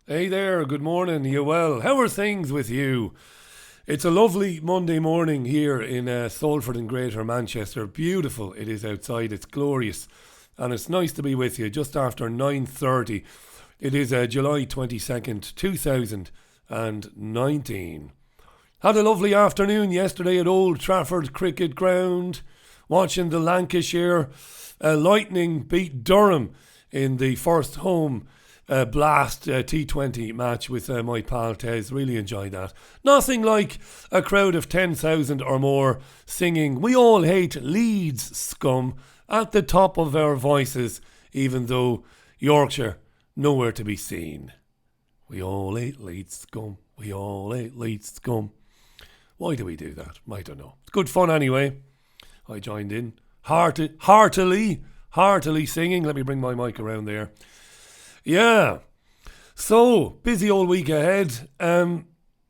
Hey there, good morning. You well? How are things with you? It's a lovely Monday morning here in Salford in Greater Manchester. Beautiful it is outside. It's glorious, and it's nice to be with you just after 9:30. It is July 22nd, 2019. Had a lovely afternoon yesterday at Old Trafford Cricket Ground, watching the Lancashire Lightning beat Durham in the first home blast T20 match with my pal Tez. Really enjoyed that. Nothing like a crowd of 10,000 or more singing "We all hate Leeds, scum" at the top of our voices, even though Yorkshire nowhere to be seen. We all hate Leeds, scum. We all hate Leeds, scum. Why do we do that? I don't know. It's good fun anyway. I joined in heartily singing. Let me bring my mic around there. Yeah, so busy old week ahead.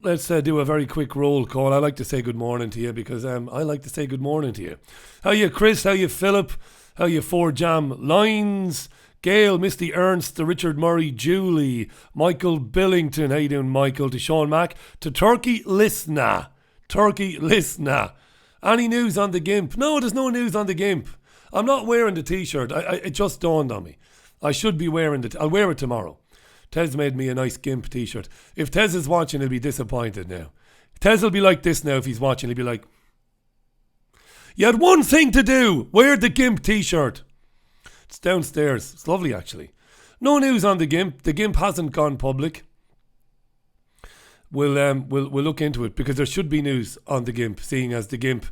Let's do a very quick roll call. I like to say good morning to you because I like to say good morning to you. How you, Chris? How you, Philip? How you, Four Jam Lines? Gail, Misty Ernst, to Richard Murray, Julie, Michael Billington. How you doing, Michael? To Sean Mack, to Turkey Listener. Any news on the GIMP? No, there's no news on the GIMP. I'm not wearing the t-shirt. It just dawned on me. I should be wearing it. I'll wear it tomorrow. Tez made me a nice GIMP t-shirt. If Tez is watching, he'll be disappointed now. Tez will be like this now if he's watching. He'll be like, you had one thing to do. Wear the GIMP t-shirt. It's downstairs. It's lovely, actually. No news on the GIMP. The GIMP hasn't gone public. We'll look into it because there should be news on the GIMP, seeing as the GIMP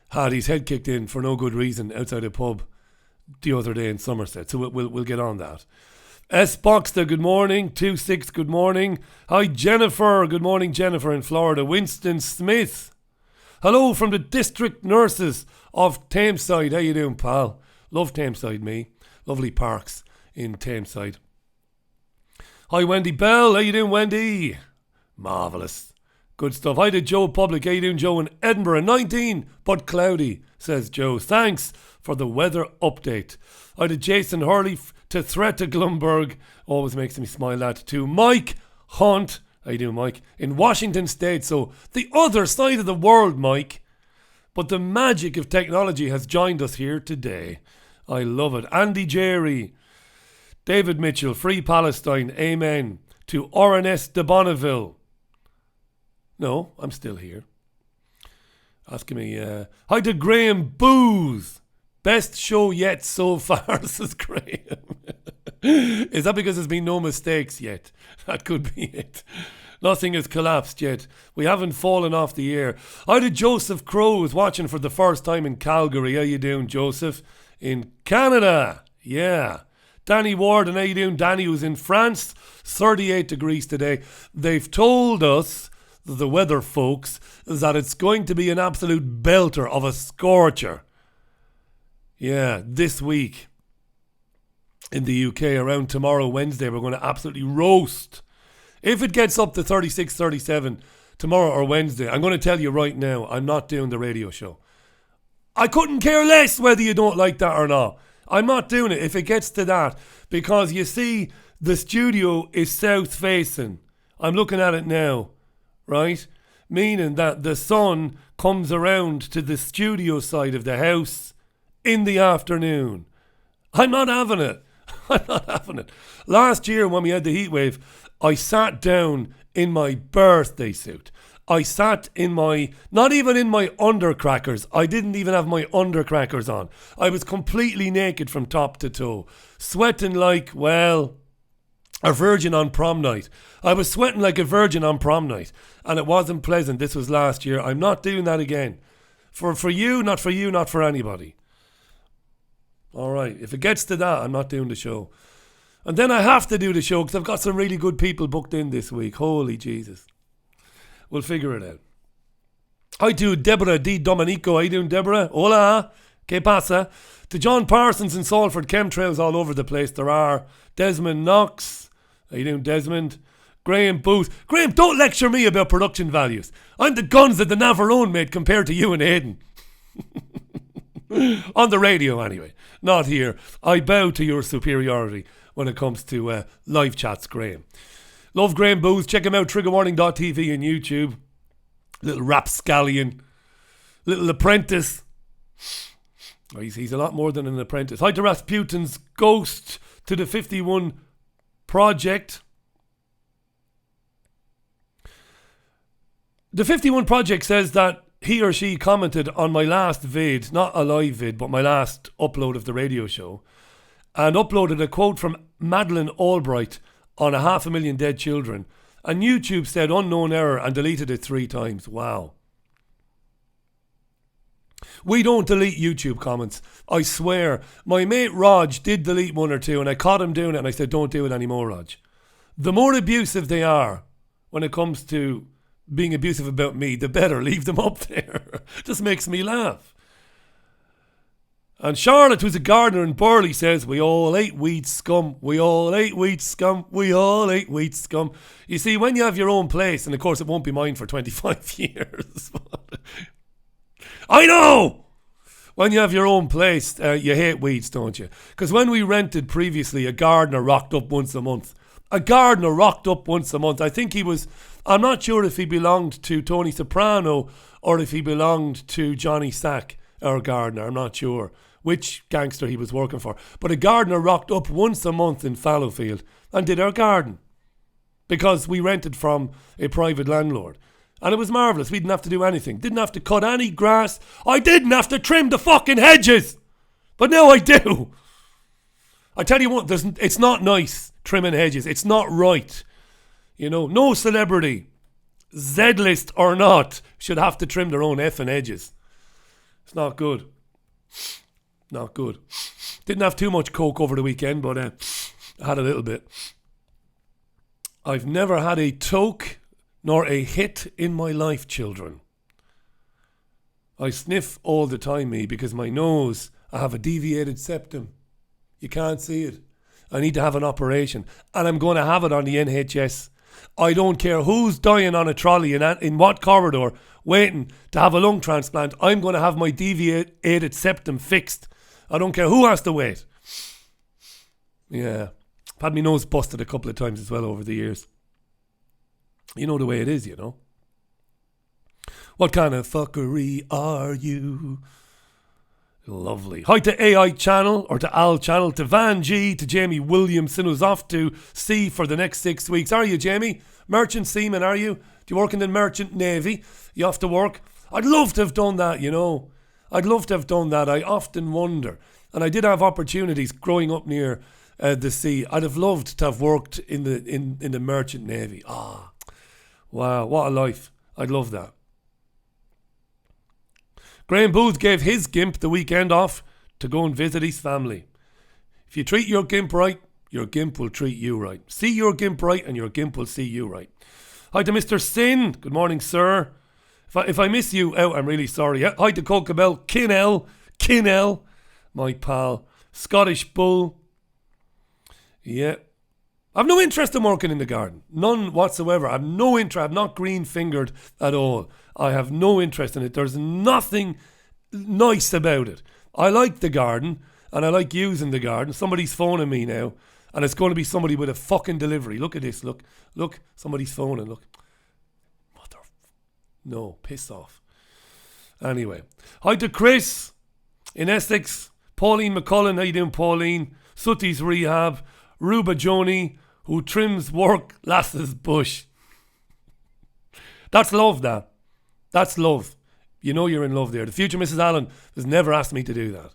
had his head kicked in for no good reason outside a pub the other day in Somerset. So we'll get on that. S Boxter, good morning. 26, good morning. Hi Jennifer, good morning Jennifer in Florida. Winston Smith, hello from the district nurses of Tameside. How you doing, pal? Love Tameside, me. Lovely parks in Tameside. Hi Wendy Bell, how you doing, Wendy? Marvellous. Good stuff. Hi to Joe Public. How you doing, Joe? In Edinburgh, 19 but cloudy, says Joe. Thanks for the weather update. Hi to Jason Hurley, to Threat to Glumberg. Always makes me smile, that. To Mike Hunt. How you doing, Mike? In Washington State. So the other side of the world, Mike. But the magic of technology has joined us here today. I love it. Andy Jerry. David Mitchell. Free Palestine. Amen. To RNS de Bonneville. No, I'm still here. Asking me, hi to Graham Booth. Best show yet so far, says Graham. Is that because there's been no mistakes yet? That could be it. Nothing has collapsed yet. We haven't fallen off the air. Hi to Joseph Crowe, who's watching for the first time in Calgary. How you doing, Joseph? In Canada. Yeah. Danny Warden, how you doing? Danny, who's in France. 38 degrees today. They've told us, the weather folks, that it's going to be an absolute belter of a scorcher. Yeah, this week in the UK, around tomorrow, Wednesday, we're going to absolutely roast. If it gets up to 36, 37 tomorrow or Wednesday, I'm going to tell you right now, I'm not doing the radio show. I couldn't care less whether you don't like that or not. I'm not doing it if it gets to that, because you see, the studio is south facing. I'm looking at it now. Right? Meaning that the sun comes around to the studio side of the house in the afternoon. I'm not having it. I'm not having it. Last year when we had the heat wave, I sat down in my birthday suit. I sat in my, not even in my undercrackers. I didn't even have my undercrackers on. I was completely naked from top to toe. Sweating like, well, a virgin on prom night. I was sweating like a virgin on prom night, and it wasn't pleasant. This was last year. I'm not doing that again. For you, not for anybody. All right. If it gets to that, I'm not doing the show. And then I have to do the show because I've got some really good people booked in this week. Holy Jesus. We'll figure it out. Hi to Deborah D. Domenico. How you doing, Deborah? Hola. Que pasa? To John Parsons in Salford. Chemtrails all over the place. There are. Desmond Knox. How you doing, Desmond? Graham Booth. Graham, don't lecture me about production values. I'm the guns that the Navarone made compared to you and Aidan. On the radio, anyway. Not here. I bow to your superiority when it comes to live chats, Graham. Love Graham Booth. Check him out, triggerwarning.tv and YouTube. Little rapscallion. Little apprentice. Oh, he's a lot more than an apprentice. Hi to Rasputin's Ghost, to the 51 Project. The 51 Project says that he or she commented on my last vid, not a live vid, but my last upload of the radio show, and uploaded a quote from Madeleine Albright on 500,000 dead children. And YouTube said unknown error and deleted it 3 times. Wow. We don't delete YouTube comments. I swear. My mate Raj did delete 1 or 2 and I caught him doing it and I said, don't do it anymore, Raj. The more abusive they are when it comes to being abusive about me, the better. Leave them up there. Just makes me laugh. And Charlotte, who's a gardener in Burley, says, we all ate wheat scum. We all ate wheat scum. We all ate wheat scum. You see, when you have your own place, and of course it won't be mine for 25 years. I know! When you have your own place, you hate weeds, don't you? Because when we rented previously, a gardener rocked up once a month. I think he was, I'm not sure if he belonged to Tony Soprano or if he belonged to Johnny Sack, our gardener. I'm not sure which gangster he was working for. But a gardener rocked up once a month in Fallowfield and did our garden. Because we rented from a private landlord. And it was marvellous. We didn't have to do anything. Didn't have to cut any grass. I didn't have to trim the fucking hedges. But now I do. I tell you what, it's not nice trimming hedges. It's not right. You know, no celebrity, Z-list or not, should have to trim their own effing hedges. It's not good. Not good. Didn't have too much coke over the weekend, but I had a little bit. I've never had a toke nor a hit in my life, children. I sniff all the time, me, because my nose, I have a deviated septum. You can't see it. I need to have an operation. And I'm going to have it on the NHS. I don't care who's dying on a trolley in what corridor waiting to have a lung transplant. I'm going to have my deviated septum fixed. I don't care who has to wait. Yeah. I've had my nose busted a couple of times as well over the years. You know the way it is, you know. What kind of fuckery are you? Lovely. Hi to AI Channel, or to Al Channel, to Van G, to Jamie Williamson, who's off to sea for the next 6 weeks. Are you, Jamie? Merchant seaman, are you? Do you work in the Merchant Navy? You have to work? I'd love to have done that, you know. I'd love to have done that. I often wonder. And I did have opportunities growing up near the sea. I'd have loved to have worked in the Merchant Navy. Ah, wow, what a life. I'd love that. Graham Booth gave his gimp the weekend off to go and visit his family. If you treat your gimp right, your gimp will treat you right. See your gimp right and your gimp will see you right. Hi to Mr. Sin. Good morning, sir. If I miss you out, I'm really sorry. Hi to Cocabel. Kinnell, my pal. Scottish Bull. Yeah. I've no interest in working in the garden. None whatsoever. I've no interest. I'm not green-fingered at all. I have no interest in it. There's nothing nice about it. I like the garden, and I like using the garden. Somebody's phoning me now, and it's going to be somebody with a fucking delivery. Look at this. Look. Somebody's phoning. Look. No, piss off. Anyway. Hi to Chris in Essex. Pauline McCullen. How you doing, Pauline? Sooty's Rehab. Ruba Joni, who trims work lasses bush. That's love, that. That's love. You know you're in love there. The future Mrs. Allen has never asked me to do that.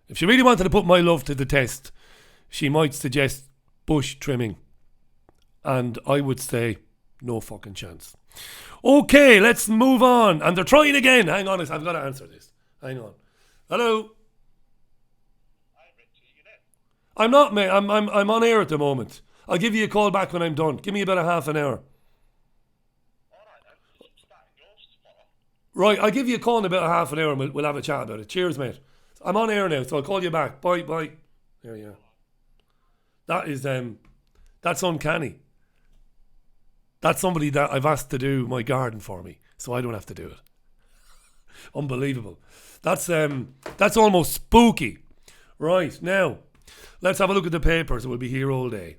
If she really wanted to put my love to the test, she might suggest bush trimming. And I would say, no fucking chance. Okay, let's move on. And they're trying again. Hang on, I've got to answer this. Hang on. Hello? I'm not, mate. I'm on air at the moment. I'll give you a call back when I'm done. Give me about a half an hour. Right, I'll give you a call in about a half an hour and we'll have a chat about it. Cheers, mate. I'm on air now, so I'll call you back. Bye. There you are. That is, that's uncanny. That's somebody that I've asked to do my garden for me, so I don't have to do it. Unbelievable. That's almost spooky. Right, now, let's have a look at the papers. We'll be here all day.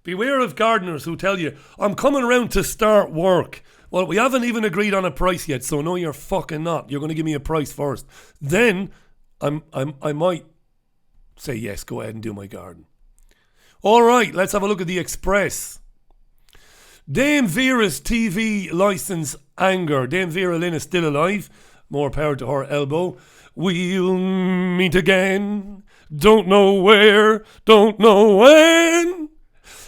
Beware of gardeners who tell you, I'm coming around to start work. Well, we haven't even agreed on a price yet, so no, you're fucking not. You're going to give me a price first. Then I might say, yes, go ahead and do my garden. All right, let's have a look at the Express. Dame Vera's TV licence anger. Dame Vera Lynn is still alive. More power to her elbow. We'll meet again. Don't know where, don't know when.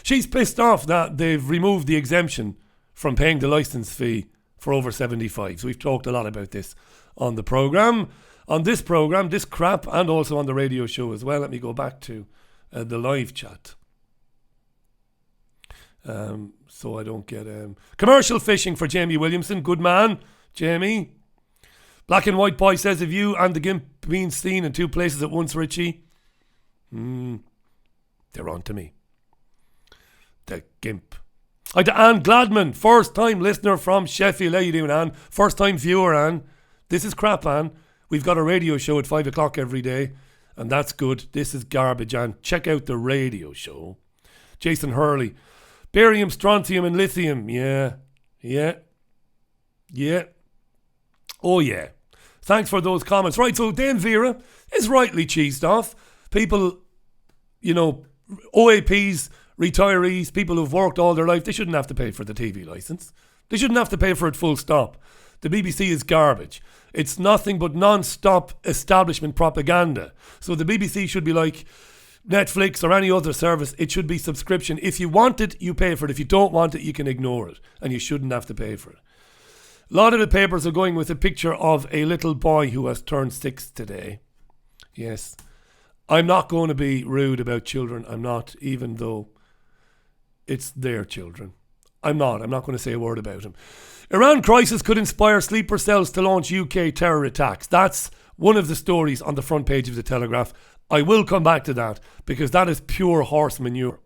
She's pissed off that they've removed the exemption from paying the licence fee for over 75s. We've talked a lot about this on the programme. On this programme, this crap, and also on the radio show as well. Let me go back to the live chat. So I don't get... commercial fishing for Jamie Williamson. Good man, Jamie. Black and White Boy says, have you and the Gimp been seen in two places at once, Richie? They're on to me. The Gimp. Hi to Anne Gladman, first time listener from Sheffield. How you doing, Anne? First time viewer, Anne. This is crap, Anne. We've got a radio show at 5 o'clock every day, and that's good. This is garbage, Anne. Check out the radio show. Jason Hurley. Barium, strontium and lithium. Yeah. Oh yeah. Thanks for those comments. Right, so Dame Vera is rightly cheesed off. People, OAPs, retirees, people who've worked all their life, they shouldn't have to pay for the TV licence. They shouldn't have to pay for it full stop. The BBC is garbage. It's nothing but non-stop establishment propaganda. So the BBC should be like Netflix or any other service. It should be subscription. If you want it, you pay for it. If you don't want it, you can ignore it. And you shouldn't have to pay for it. A lot of the papers are going with a picture of a little boy who has turned 6 today. Yes. I'm not going to be rude about children. I'm not, even though it's their children. I'm not going to say a word about them. Iran crisis could inspire sleeper cells to launch UK terror attacks. That's one of the stories on the front page of the Telegraph. I will come back to that because that is pure horse manure.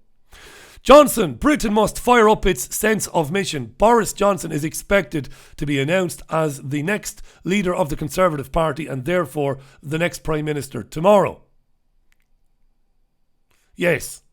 Johnson, Britain must fire up its sense of mission. Boris Johnson is expected to be announced as the next leader of the Conservative Party and therefore the next Prime Minister tomorrow. Yes.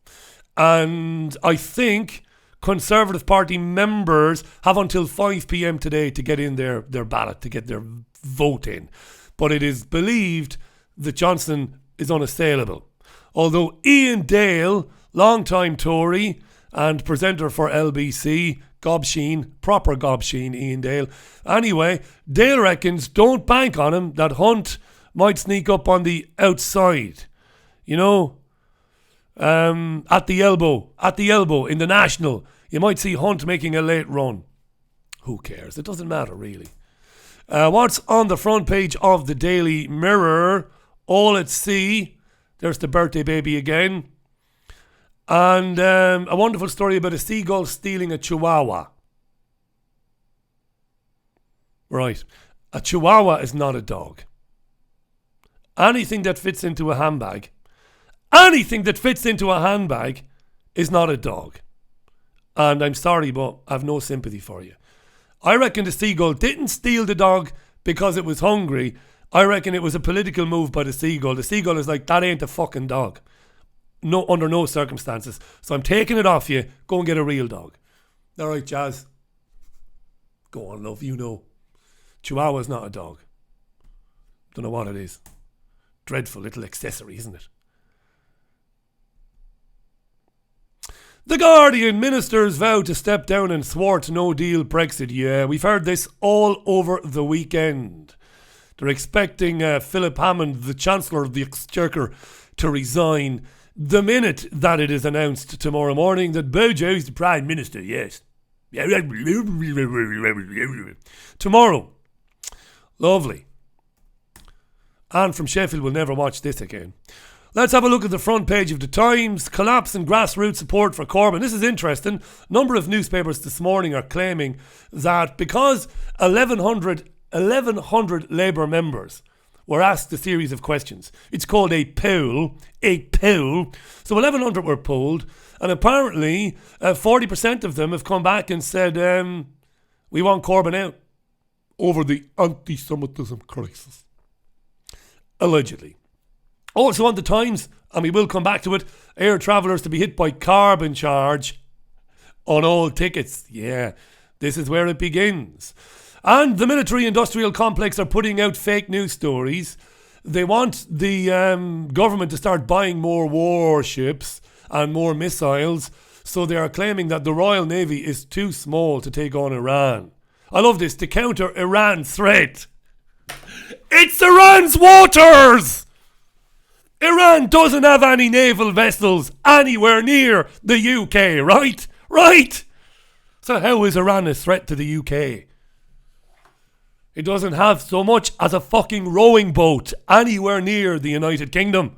And I think Conservative Party members have until 5 p.m. today to get in their ballot, to get their vote in. But it is believed that Johnson is unassailable. Although Ian Dale, long-time Tory and presenter for LBC, Gobsheen, proper Gobsheen, Ian Dale. Anyway, Dale reckons don't bank on him, that Hunt might sneak up on the outside. At the elbow, in the National. You might see Hunt making a late run. Who cares? It doesn't matter, really. What's on the front page of the Daily Mirror? All at sea. There's the birthday baby again. And a wonderful story about a seagull stealing a chihuahua. Right. A chihuahua is not a dog. Anything that fits into a handbag is not a dog. And I'm sorry, but I've no sympathy for you. I reckon the seagull didn't steal the dog because it was hungry. I reckon it was a political move by the seagull. The seagull is like, that ain't a fucking dog. No, under no circumstances. So I'm taking it off you. Go and get a real dog. All right, Jazz. Go on, love. Chihuahua's not a dog. Don't know what it is. Dreadful little accessory, isn't it? The Guardian, ministers vow to step down and thwart no-deal Brexit. Yeah, we've heard this all over the weekend. They're expecting Philip Hammond, the Chancellor of the Exchequer, to resign the minute that it is announced tomorrow morning that Bojo is the Prime Minister, yes. Tomorrow. Lovely. Anne from Sheffield will never watch this again. Let's have a look at the front page of the Times. Collapse in grassroots support for Corbyn. This is interesting. A number of newspapers this morning are claiming that because 1,100 Labour members were asked a series of questions. It's called a poll. So 1,100 were polled, and apparently 40% of them have come back and said, we want Corbyn out over the anti-Semitism crisis. Allegedly. Also on the Times, and we will come back to it, air travellers to be hit by carbon charge. on all tickets. Yeah, this is where it begins. And the military-industrial complex are putting out fake news stories. They want the government to start buying more warships and more missiles, so they are claiming that the Royal Navy is too small to take on Iran. I love this, to counter Iran's threat. It's Iran's waters! Iran doesn't have any naval vessels anywhere near the UK, right? Right! So how is Iran a threat to the UK? It doesn't have so much as a fucking rowing boat anywhere near the United Kingdom.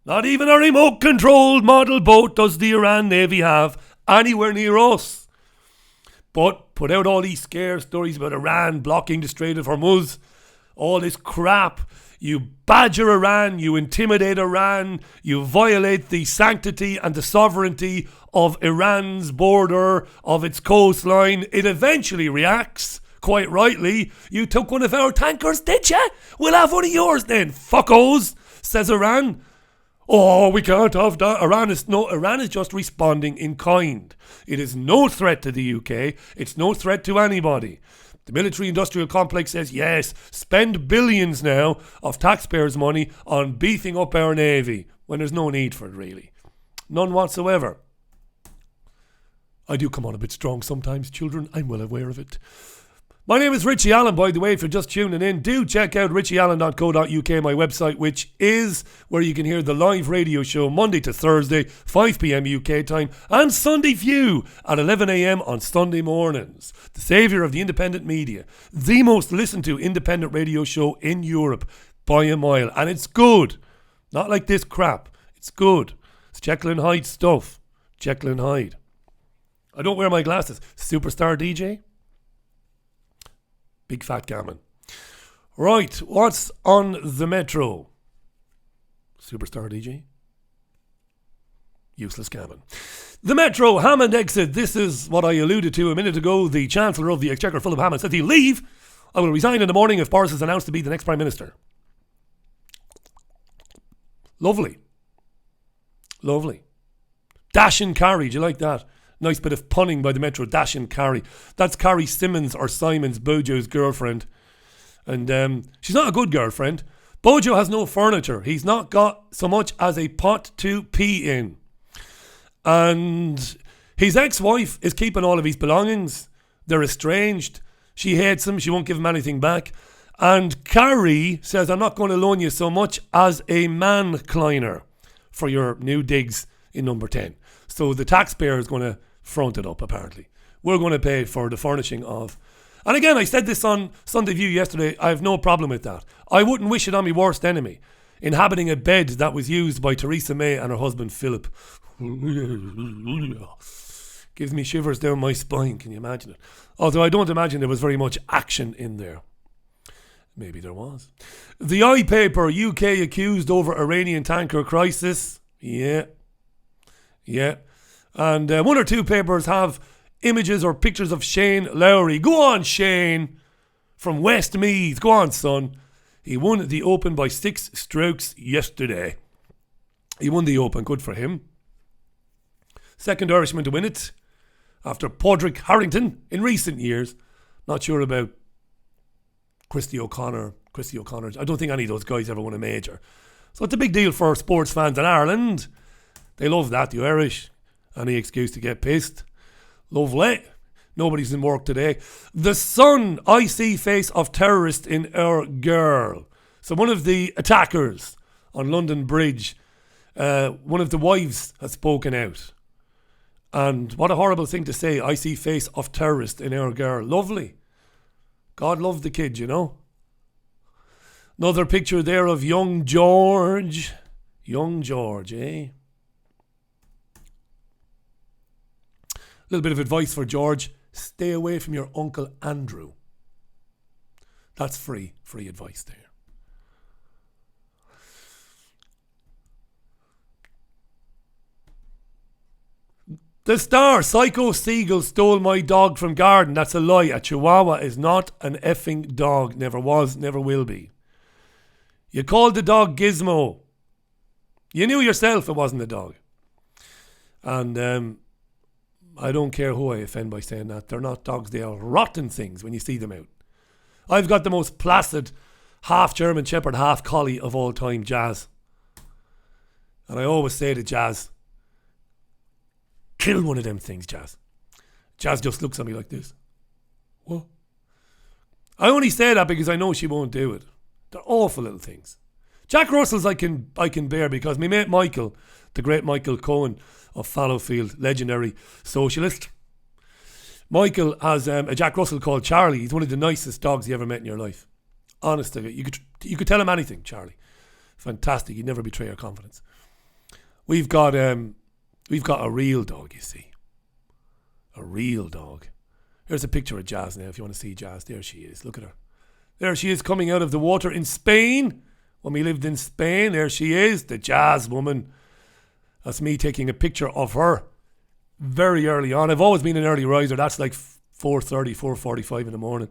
Not even a remote-controlled model boat does the Iran Navy have anywhere near us. But put out all these scare stories about Iran blocking the Strait of Hormuz. All this crap. You badger Iran, you intimidate Iran, you violate the sanctity and the sovereignty of Iran's border, of its coastline. It eventually reacts. Quite rightly, you took one of our tankers, did ya? We'll have one of yours then, fuckos, says Iran. Oh, we can't have that. Iran is just responding in kind. It is no threat to the UK. It's no threat to anybody. The military-industrial complex says, yes, spend billions now of taxpayers' money on beefing up our navy, when there's no need for it, really. None whatsoever. I do come on a bit strong sometimes, children. I'm well aware of it. My name is Richie Allen, by the way, if you're just tuning in. Do check out richieallen.co.uk, my website, which is where you can hear the live radio show Monday to Thursday, 5 p.m. UK time, and Sunday View at 11 a.m. on Sunday mornings. The saviour of the independent media. The most listened to independent radio show in Europe by a mile. And it's good. Not like this crap. It's good. It's Jekyll and Hyde stuff. Jekyll and Hyde. I don't wear my glasses. Superstar DJ? Big fat gammon. Right, what's on the metro? Superstar DJ? Useless gammon. The Metro, Hammond exit. This is what I alluded to a minute ago. The Chancellor of the Exchequer, Philip Hammond, said he'll leave. I will resign in the morning if Boris is announced to be the next Prime Minister. Lovely. Lovely. Dash and carry, do you like that? Nice bit of punning by the Metro, Dash and Carrie. That's Carrie Simmons or Simon's, Bojo's girlfriend. And she's not a good girlfriend. Bojo has no furniture. He's not got so much as a pot to pee in. And his ex-wife is keeping all of his belongings. They're estranged. She hates him. She won't give him anything back. And Carrie says, I'm not going to loan you so much as a man cleaner for your new digs in number 10. So the taxpayer is going to front it up, apparently. We're going to pay for the furnishing of... And again, I said this on Sunday View yesterday. I have no problem with that. I wouldn't wish it on my worst enemy. Inhabiting a bed that was used by Theresa May and her husband Philip. Gives me shivers down my spine. Can you imagine it? Although I don't imagine there was very much action in there. Maybe there was. The iPaper, UK accused over Iranian tanker crisis. Yeah. And one or two papers have images or pictures of Shane Lowry. Go on, Shane. From Westmeath. Go on, son. He won the Open by 6 strokes yesterday. He won the Open. Good for him. Second Irishman to win it. After Padraig Harrington in recent years. Not sure about Christy O'Connor. I don't think any of those guys ever won a major. So it's a big deal for sports fans in Ireland. They love that, the Irish. Any excuse to get pissed. Lovely. Nobody's in work today. The Sun, I see face of terrorist in our girl. So one of the attackers on London Bridge, one of the wives has spoken out. And what a horrible thing to say. I see face of terrorist in our girl. Lovely. God love the kid, you know. Another picture there of young George. Young George, eh? A little bit of advice for George. Stay away from your Uncle Andrew. That's free advice there. The Star, Psycho Seagull stole my dog from garden. That's a lie. A Chihuahua is not an effing dog. Never was, never will be. You called the dog Gizmo. You knew yourself it wasn't a dog. And I don't care who I offend by saying that. They're not dogs. They are rotten things when you see them out. I've got the most placid half German Shepherd, half Collie of all time, Jazz. And I always say to Jazz, kill one of them things, Jazz. Jazz just looks at me like this. What? I only say that because I know she won't do it. They're awful little things. Jack Russells I can bear because my mate Michael, the great Michael Cohen of Fallowfield, legendary socialist. Michael has a Jack Russell called Charlie. He's one of the nicest dogs you ever met in your life. Honest to God, you could tell him anything, Charlie. Fantastic. He'd never betray your confidence. We've got a real dog, you see. A real dog. Here's a picture of Jazz now, if you want to see Jazz. There she is. Look at her. There she is coming out of the water in Spain. When we lived in Spain, there she is, the Jazz woman. That's me taking a picture of her very early on. I've always been an early riser. That's like 4:30, 4:45 in the morning.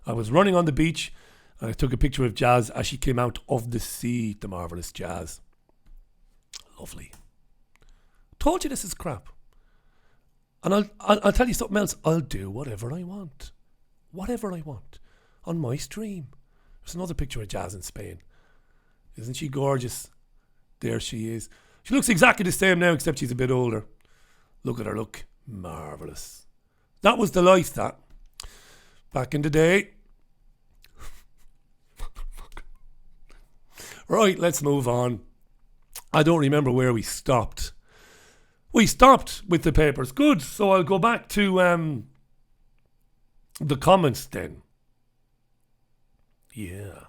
I was running on the beach and I took a picture of Jazz as she came out of the sea. The marvellous Jazz. Lovely. Told you this is crap. And I'll tell you something else. I'll do whatever I want. Whatever I want. On my stream. There's another picture of Jazz in Spain. Isn't she gorgeous? There she is. She looks exactly the same now, except she's a bit older. Look at her, look. Marvellous. That was the life, that. Back in the day. Right, let's move on. I don't remember where we stopped. We stopped with the papers. Good. So I'll go back to the comments then. Yeah.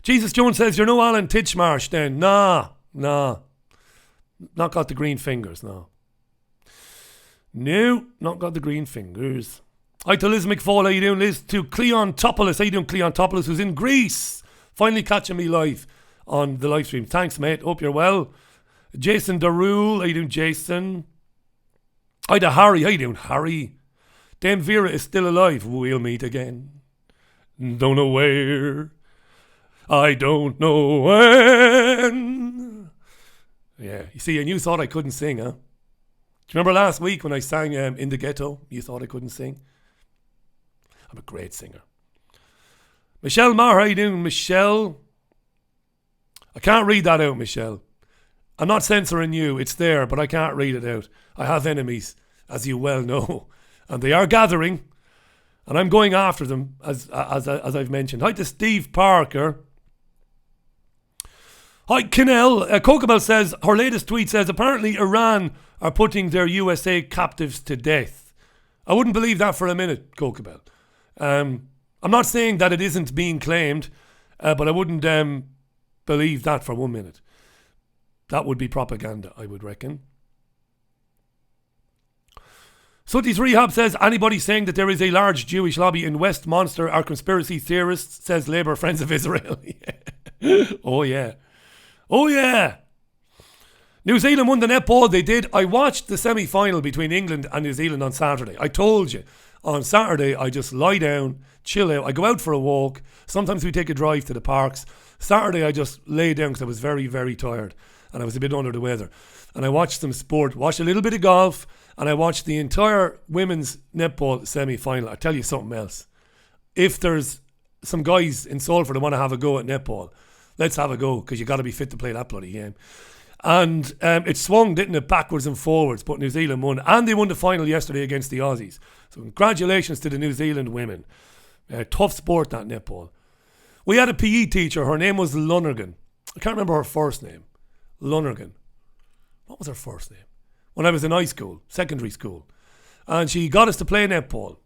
Jesus Jones says, you're no Alan Titchmarsh then. Nah. Not got the green fingers, no. No, not got the green fingers. Hi to Liz McFall, how you doing, Liz? To Cleon Topoulos, how you doing, Cleon Topoulos, who's in Greece. Finally catching me live on the live stream. Thanks, mate. Hope you're well. Jason Darul, how you doing, Jason? Hi to Harry, how you doing, Harry? Dame Vera is still alive. We'll meet again. Don't know where. I don't know when. Yeah, you see, and you thought I couldn't sing, huh? Do you remember last week when I sang In the Ghetto? You thought I couldn't sing? I'm a great singer. Michelle Maher, how you doing, Michelle? I can't read that out, Michelle. I'm not censoring you. It's there, but I can't read it out. I have enemies, as you well know. And they are gathering. And I'm going after them, as I've mentioned. Hi to Steve Parker. Hi, Kinnell. Kokabel says, her latest tweet says, apparently Iran are putting their USA captives to death. I wouldn't believe that for a minute, Kokabel. I'm not saying that it isn't being claimed, but I wouldn't believe that for 1 minute. That would be propaganda, I would reckon. Sooty's Rehab says, anybody saying that there is a large Jewish lobby in Westminster are conspiracy theorists, says Labour Friends of Israel. Oh yeah. Oh yeah. New Zealand won the netball, they did. I watched the semi-final between England and New Zealand on Saturday. I told you, on Saturday I just lie down, chill out. I go out for a walk. Sometimes we take a drive to the parks. Saturday I just lay down because I was very, very tired and I was a bit under the weather. And I watched some sport, watched a little bit of golf, and I watched the entire women's netball semi-final. I tell you something else. If there's some guys in Salford that want to have a go at netball, let's have a go, because you got to be fit to play that bloody game. And it swung, didn't it, backwards and forwards, but New Zealand won. And they won the final yesterday against the Aussies. So congratulations to the New Zealand women. Tough sport, that netball. We had a PE teacher, her name was Lonergan. I can't remember her first name. Lonergan. What was her first name? When I was in high school, secondary school. And she got us to play netball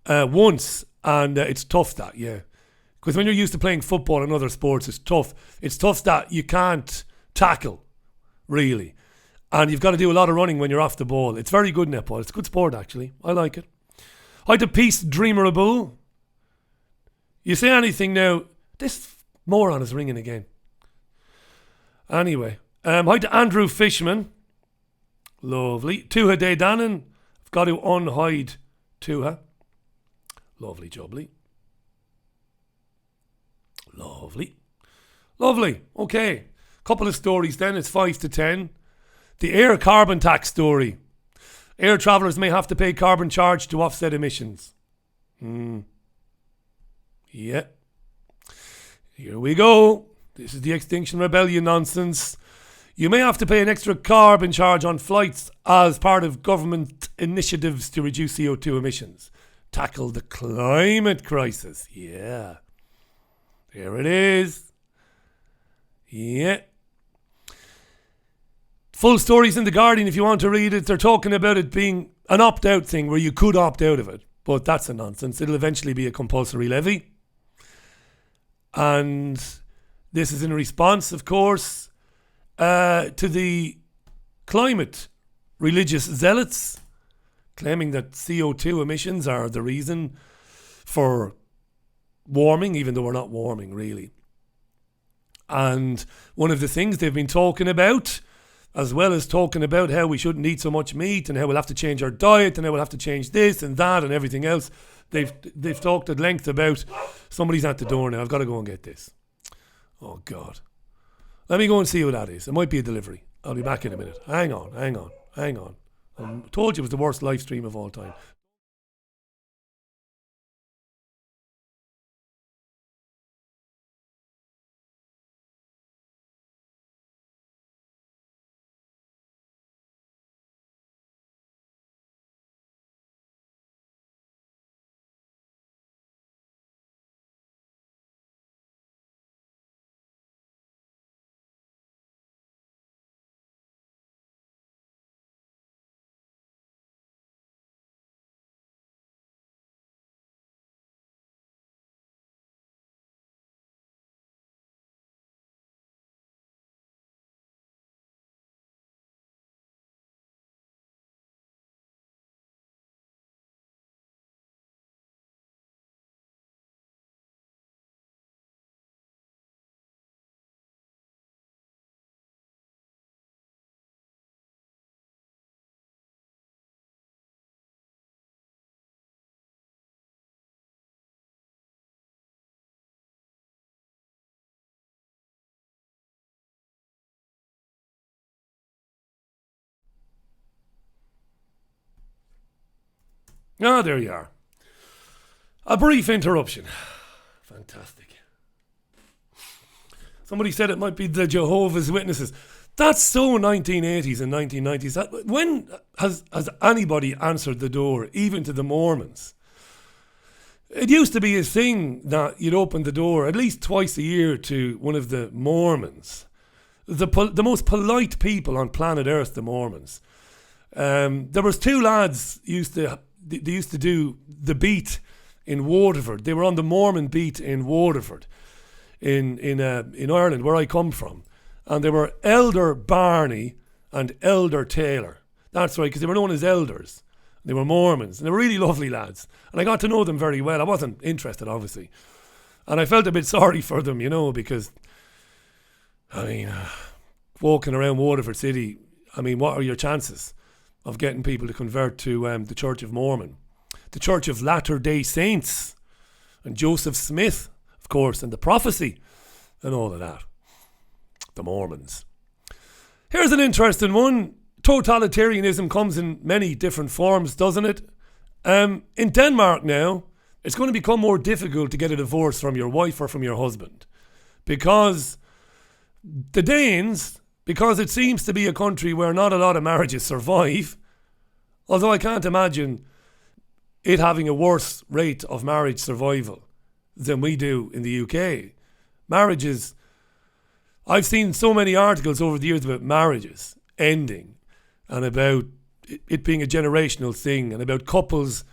once. And it's tough that, yeah. Because when you're used to playing football and other sports, it's tough. It's tough that you can't tackle, really. And you've got to do a lot of running when you're off the ball. It's very good netball. It's a good sport, actually. I like it. Hi to Peace Dreamerable. You say anything now, this moron is ringing again. Anyway, hi to Andrew Fishman. Lovely. Tuha De Dannon. I've got to unhide Tuha. Lovely jubbly. Lovely. Okay. Couple of stories then. It's 5 to 10. The air carbon tax story. Air travellers may have to pay carbon charge to offset emissions. Yeah. Here we go. This is the Extinction Rebellion nonsense. You may have to pay an extra carbon charge on flights as part of government initiatives to reduce CO2 emissions. Tackle the climate crisis. Yeah. There it is. Yeah. Full stories in The Guardian if you want to read it. They're talking about it being an opt-out thing where you could opt out of it. But that's a nonsense. It'll eventually be a compulsory levy. And this is in response, of course, to the climate religious zealots claiming that CO2 emissions are the reason for warming, even though we're not warming, really. And one of the things they've been talking about, as well as talking about how we shouldn't eat so much meat and how we'll have to change our diet and how we'll have to change this and that and everything else, they've talked at length about somebody's at the door now. I've got to go and get this. Oh, God. Let me go and see who that is. It might be a delivery. I'll be back in a minute. Hang on. I told you it was the worst live stream of all time. Ah, there you are. A brief interruption. Fantastic. Somebody said it might be the Jehovah's Witnesses. That's so 1980s and 1990s. When has anybody answered the door, even to the Mormons? It used to be a thing that you'd open the door at least twice a year to one of the Mormons. The most polite people on planet Earth, the Mormons. There was two lads they used to do the beat in Waterford. They were on the Mormon beat in Waterford, in Ireland, where I come from. And they were Elder Barney and Elder Taylor. That's right, because they were known as elders. They were Mormons, and they were really lovely lads. And I got to know them very well. I wasn't interested, obviously. And I felt a bit sorry for them, because, walking around Waterford City, what are your chances of getting people to convert to the Church of Mormon? The Church of Latter-day Saints, and Joseph Smith, of course, and the prophecy, and all of that. The Mormons. Here's an interesting one. Totalitarianism comes in many different forms, doesn't it? In Denmark now, it's going to become more difficult to get a divorce from your wife or from your husband. Because the Danes, because it seems to be a country where not a lot of marriages survive, although I can't imagine it having a worse rate of marriage survival than we do in the UK. Marriages, I've seen so many articles over the years about marriages ending and about it being a generational thing and about couples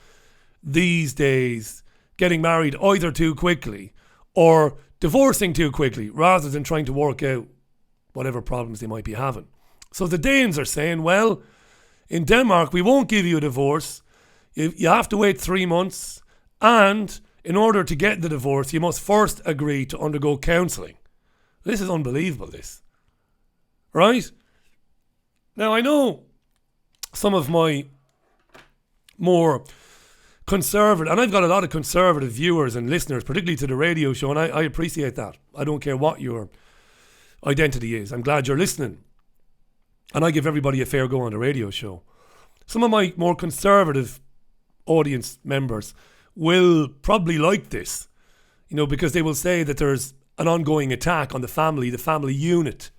these days getting married either too quickly or divorcing too quickly rather than trying to work out whatever problems they might be having. So the Danes are saying, well, in Denmark, we won't give you a divorce. You have to wait 3 months. And in order to get the divorce, you must first agree to undergo counselling. This is unbelievable, this. Right? Now, I know some of my more conservative, and I've got a lot of conservative viewers and listeners, particularly to the radio show, and I appreciate that. I don't care what your identity is. I'm glad you're listening. And I give everybody a fair go on the radio show. Some of my more conservative audience members will probably like this, because they will say that there's an ongoing attack on the family unit.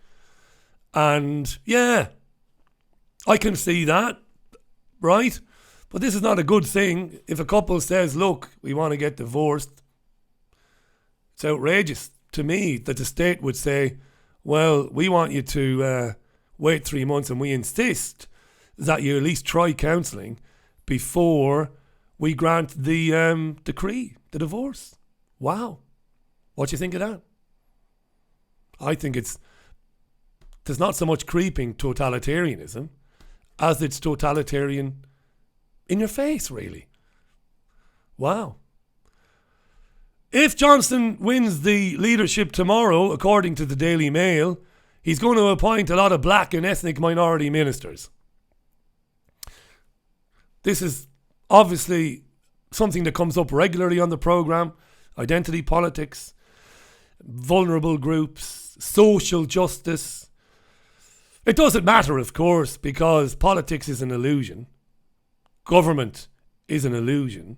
And yeah, I can see that, right? But this is not a good thing. If a couple says, look, we want to get divorced, it's outrageous to me that the state would say, well, we want you to wait 3 months and we insist that you at least try counselling before we grant the decree, the divorce. Wow. What do you think of that? I think there's not so much creeping totalitarianism as it's totalitarian in your face, really. Wow. If Johnson wins the leadership tomorrow, according to the Daily Mail, he's going to appoint a lot of black and ethnic minority ministers. This is obviously something that comes up regularly on the programme. Identity politics, vulnerable groups, social justice. It doesn't matter, of course, because politics is an illusion. Government is an illusion.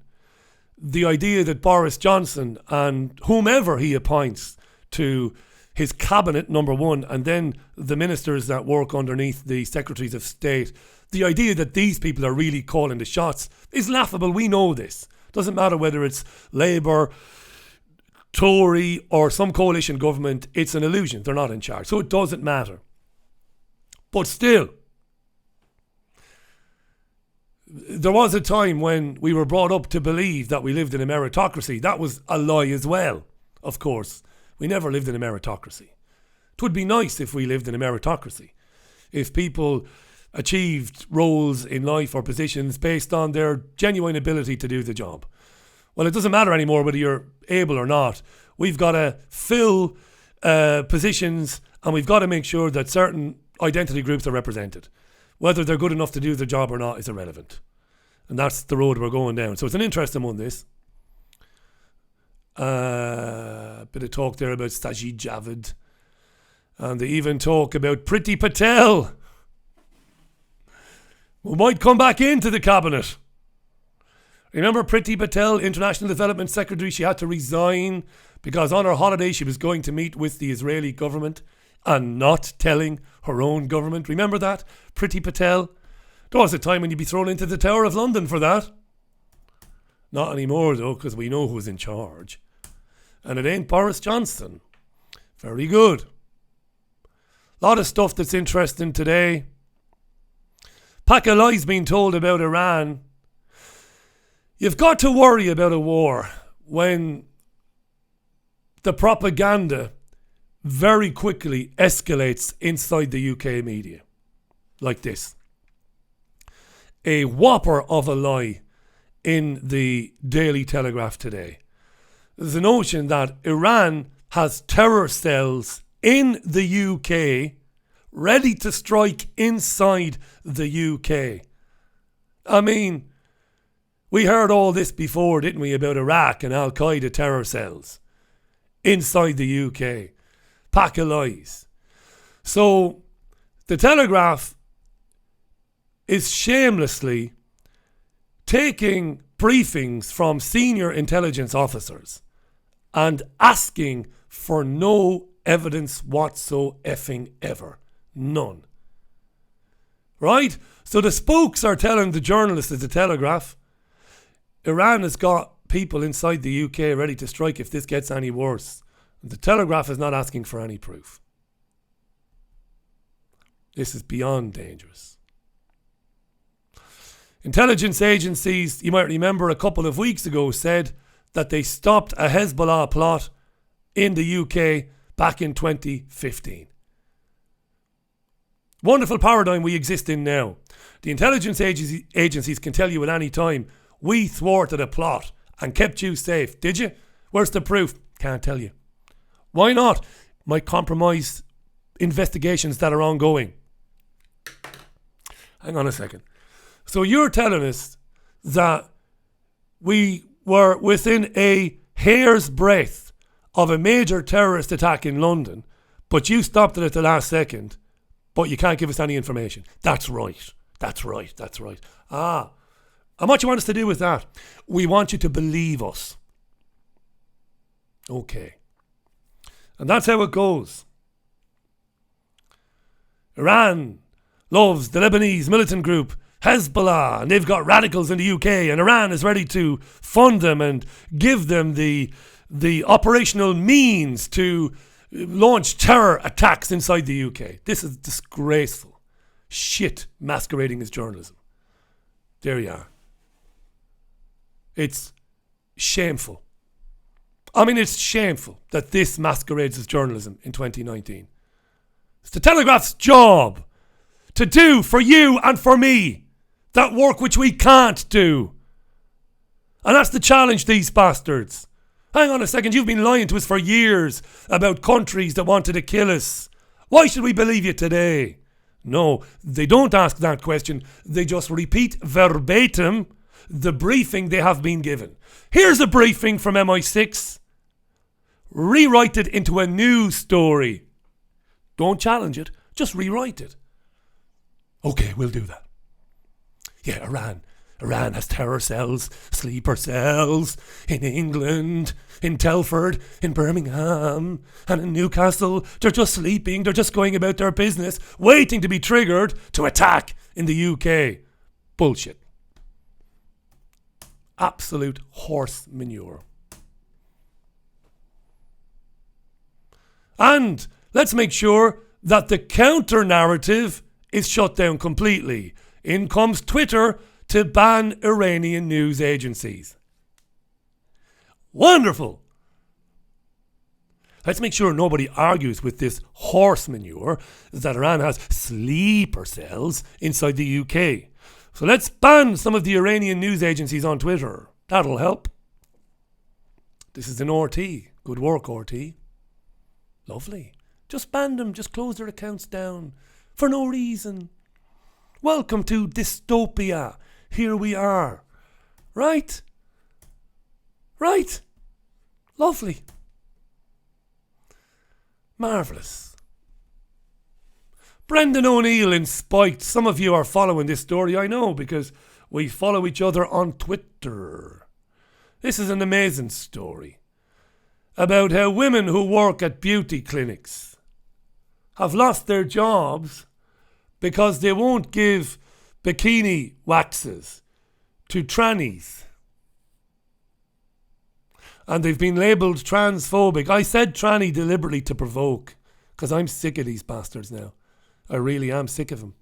The idea that Boris Johnson and whomever he appoints to his cabinet, number one, and then the ministers that work underneath the secretaries of state, the idea that these people are really calling the shots is laughable. We know this. Doesn't matter whether it's Labour, Tory or some coalition government, it's an illusion. They're not in charge. So it doesn't matter. But still, there was a time when we were brought up to believe that we lived in a meritocracy. That was a lie as well, of course. We never lived in a meritocracy. It would be nice if we lived in a meritocracy. If people achieved roles in life or positions based on their genuine ability to do the job. Well, it doesn't matter anymore whether you're able or not. We've got to fill positions, and we've got to make sure that certain identity groups are represented. Whether they're good enough to do the job or not is irrelevant. And that's the road we're going down. So it's an interesting one, this. Bit of talk there about Sajid Javid. And they even talk about Priti Patel, who might come back into the cabinet. Remember Priti Patel, International Development Secretary? She had to resign because on her holiday she was going to meet with the Israeli government and not telling her own government. Remember that? Priti Patel. There was a time when you'd be thrown into the Tower of London for that. Not anymore though, because we know who's in charge. And it ain't Boris Johnson. Very good. A lot of stuff that's interesting today. Pack of lies being told about Iran. You've got to worry about a war when the propaganda very quickly escalates inside the UK media. Like this. A whopper of a lie in the Daily Telegraph today. There's a notion that Iran has terror cells in the UK ready to strike inside the UK. I mean, we heard all this before, didn't we, about Iraq and Al-Qaeda terror cells inside the UK. Pack of lies. So, the Telegraph is shamelessly taking briefings from senior intelligence officers and asking for no evidence whatsoever. None. Right? So the spooks are telling the journalists at the Telegraph, Iran has got people inside the UK ready to strike if this gets any worse. And the Telegraph is not asking for any proof. This is beyond dangerous. Intelligence agencies, you might remember a couple of weeks ago, said that they stopped a Hezbollah plot in the UK back in 2015. Wonderful paradigm we exist in now. The intelligence agencies can tell you at any time, we thwarted a plot and kept you safe. Did you? Where's the proof? Can't tell you. Why not? Might compromise investigations that are ongoing. Hang on a second. So you're telling us that we were within a hair's breadth of a major terrorist attack in London, but you stopped it at the last second, but you can't give us any information. That's right. That's right. That's right. And what you want us to do with that? We want you to believe us. Okay. And that's how it goes. Iran loves the Lebanese militant group Hezbollah, and they've got radicals in the UK, and Iran is ready to fund them and give them the operational means to launch terror attacks inside the UK. This is disgraceful shit masquerading as journalism. There you are. It's shameful. I mean, it's shameful that this masquerades as journalism in 2019. It's the Telegraph's job to do for you and for me that work which we can't do. And that's the challenge, these bastards. Hang on a second, you've been lying to us for years about countries that wanted to kill us. Why should we believe you today? No, they don't ask that question. They just repeat verbatim the briefing they have been given. Here's a briefing from MI6. Rewrite it into a news story. Don't challenge it, just rewrite it. Okay, we'll do that. Yeah, Iran has terror cells, sleeper cells in England, in Telford, in Birmingham, and in Newcastle. They're just sleeping, they're just going about their business, waiting to be triggered to attack in the UK. Bullshit. Absolute horse manure. And let's make sure that the counter-narrative is shut down completely. In comes Twitter to ban Iranian news agencies. Wonderful! Let's make sure nobody argues with this horse manure that Iran has sleeper cells inside the UK. So let's ban some of the Iranian news agencies on Twitter. That'll help. This is an RT. Good work, RT. Lovely. Just ban them. Just close their accounts down. For no reason. Welcome to dystopia. Here we are. Right? Right. Lovely. Marvellous. Brendan O'Neill in Spiked. Some of you are following this story, I know, because we follow each other on Twitter. This is an amazing story about how women who work at beauty clinics have lost their jobs because they won't give bikini waxes to trannies. And they've been labelled transphobic. I said tranny deliberately to provoke, because I'm sick of these bastards now. I really am sick of them.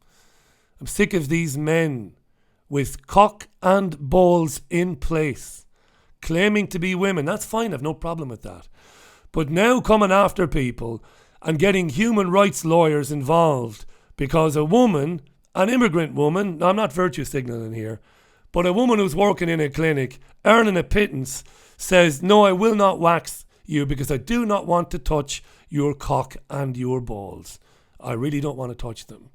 I'm sick of these men with cock and balls in place, claiming to be women. That's fine, I've no problem with that. But now coming after people and getting human rights lawyers involved because a woman, an immigrant woman, I'm not virtue signalling here, but a woman who's working in a clinic, earning a pittance, says, no, I will not wax you because I do not want to touch your cock and your balls. I really don't want to touch them.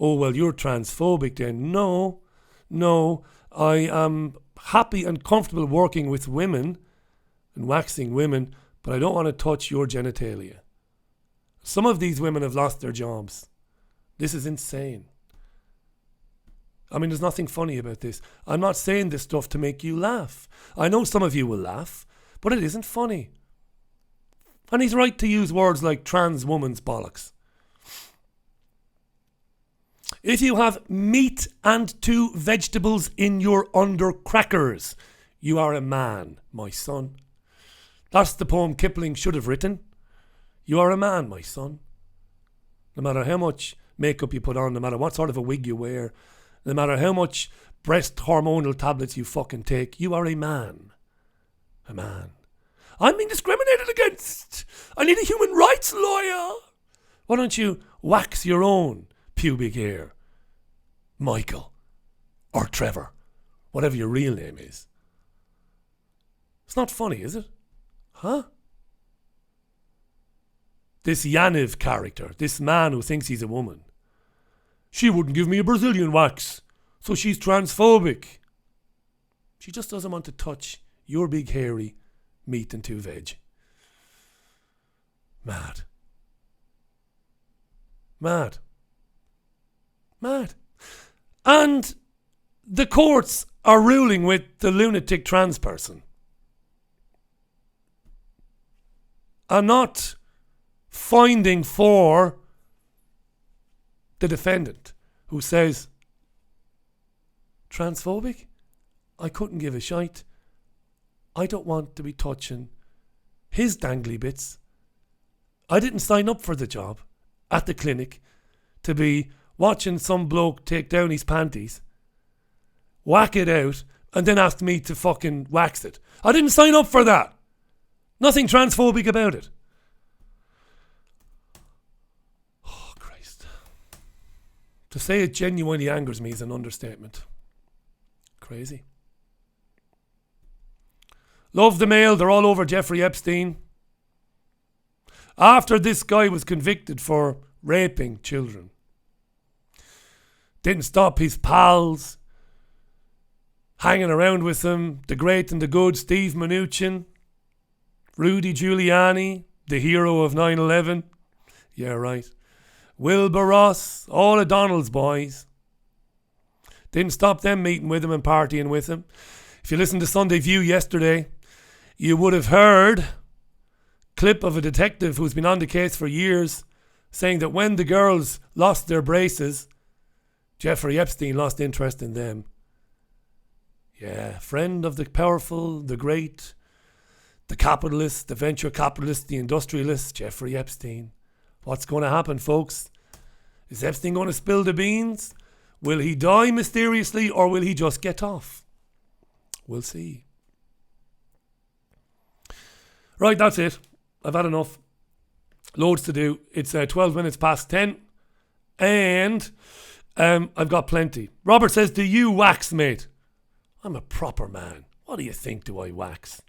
Oh, well, you're transphobic then. No, I am happy and comfortable working with women and waxing women, but I don't want to touch your genitalia. Some of these women have lost their jobs. This is insane. I mean, there's nothing funny about this. I'm not saying this stuff to make you laugh. I know some of you will laugh, but it isn't funny. And he's right to use words like trans woman's bollocks. If you have meat and 2 vegetables in your undercrackers, you are a man, my son. That's the poem Kipling should have written. You are a man, my son. No matter how much makeup you put on, no matter what sort of a wig you wear, no matter how much breast hormonal tablets you fucking take, you are a man. A man. I'm being discriminated against. I need a human rights lawyer. Why don't you wax your own pubic hair? Michael. Or Trevor. Whatever your real name is. It's not funny, is it? Huh? This Yaniv character, this man who thinks he's a woman. She wouldn't give me a Brazilian wax, so she's transphobic. She just doesn't want to touch your big hairy meat and 2 veg. Mad. Mad. Mad. And the courts are ruling with the lunatic trans person. I'm not finding for the defendant who says, transphobic? I couldn't give a shite. I don't want to be touching his dangly bits. I didn't sign up for the job at the clinic to be watching some bloke take down his panties, whack it out, and then ask me to fucking wax it. I didn't sign up for that. Nothing transphobic about it. Oh, Christ. To say it genuinely angers me is an understatement. Crazy. Love the mail. They're all over Jeffrey Epstein. After this guy was convicted for raping children, didn't stop his pals hanging around with him, the great and the good Steve Mnuchin, Rudy Giuliani, the hero of 9/11. Yeah, right. Wilbur Ross, all of Donald's boys. Didn't stop them meeting with him and partying with him. If you listened to Sunday View yesterday, you would have heard clip of a detective who's been on the case for years saying that when the girls lost their braces, Jeffrey Epstein lost interest in them. Yeah, friend of the powerful, the great, the capitalist, the venture capitalist, the industrialist, Jeffrey Epstein. What's going to happen, folks? Is Epstein going to spill the beans? Will he die mysteriously or will he just get off? We'll see. Right, that's it. I've had enough. Loads to do. It's 12 minutes past 10. And I've got plenty. Robert says, do you wax, mate? I'm a proper man. What do you think do I wax?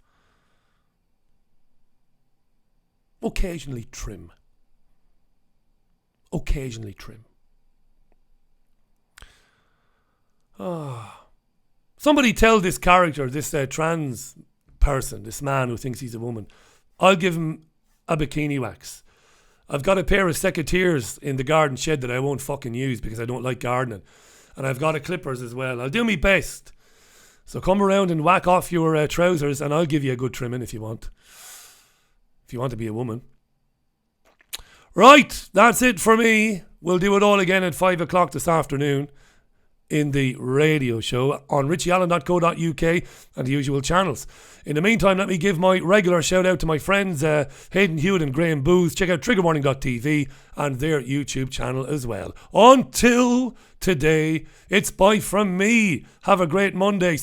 Occasionally trim. Occasionally trim. Somebody tell this character, this trans person, this man who thinks he's a woman, I'll give him a bikini wax. I've got a pair of secateurs in the garden shed that I won't fucking use because I don't like gardening. And I've got a clippers as well. I'll do my best. So come around and whack off your trousers and I'll give you a good trimming if you want. If you want to be a woman. Right, that's it for me. We'll do it all again at 5 o'clock this afternoon in the radio show on richieallen.co.uk and the usual channels. In the meantime, let me give my regular shout out to my friends Hayden Hewitt and Graham Booth. Check out triggerwarning.tv and their YouTube channel as well. Until today, it's bye from me. Have a great Monday.